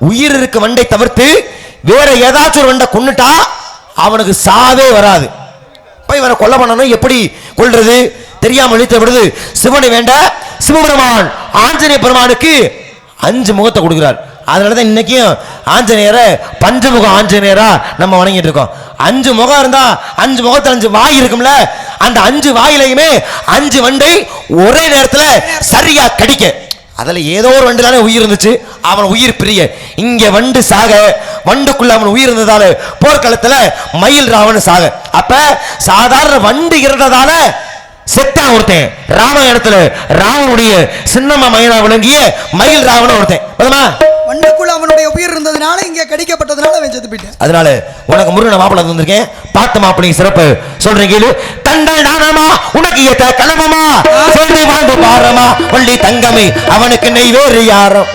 உயிர் இருக்க வண்டை தவிர்த்து வேற ஏதாச்சும் ஒரு வண்டை கொன்னுட்டா அவனுக்கு சாவே வராது. போய் இவனை கொல்ல பண்ணணும், எப்படி கொல்றது தெரியாம இழுத்து விடுது. சிவனை வேண்ட சிவபெருமான் ஆஞ்சநேய பெருமானுக்கு 5 முகத்தை கொடுக்கிறார். அதனாலதான் இன்னைக்கும் ஆஞ்சநேயரை பஞ்சமுக ஆஞ்சநேயரா நம்ம வணங்கிட்டு இருக்கோம். 5 முகம் இருந்தா 5 முகத்துல 5 வாய் இருக்கும்ல, அந்த 5 வாயிலையுமே 5 வண்டை ஒரே நேரத்துல சரியா கடிக்க. அதுல ஏதோ ஒரு வண்டு தானே உயிர் இருந்துச்சு, அவன் உயிர் பிரிய. இங்க வண்டு சாக, வண்டுக்குள்ள அவன் உயிர் இருந்ததால போர்க்களத்துல மயில் ராவன் சாக. அப்ப சாதாரண வண்டு இருந்ததால செத்தான் ஒருத்தன். ராமாயணத்துல ராவனுடைய சின்னம்மா மயிலா விளங்கிய மயில் ராவன் ஒருத்தன். வண்டுக்குள்ள அவனுடைய உயிர் இருந்ததுனால இங்க கடிக்கப்பட்டதுனால அவன் செத்து போயிட்டான். அதனால உனக்கு முருகனை மாப்பிள்ளை வந்திருக்கேன், பார்த்த மாப்பிள்ளை சிறப்பு சொல்றேன் கேளு. தண்டல் தானமா உனக்கு ஏத்த கலமமா சொல்லி வாழ்ந்து பாரமா வள்ளி தங்கமே அவனுக்கு நெய் வேறு யாரும்.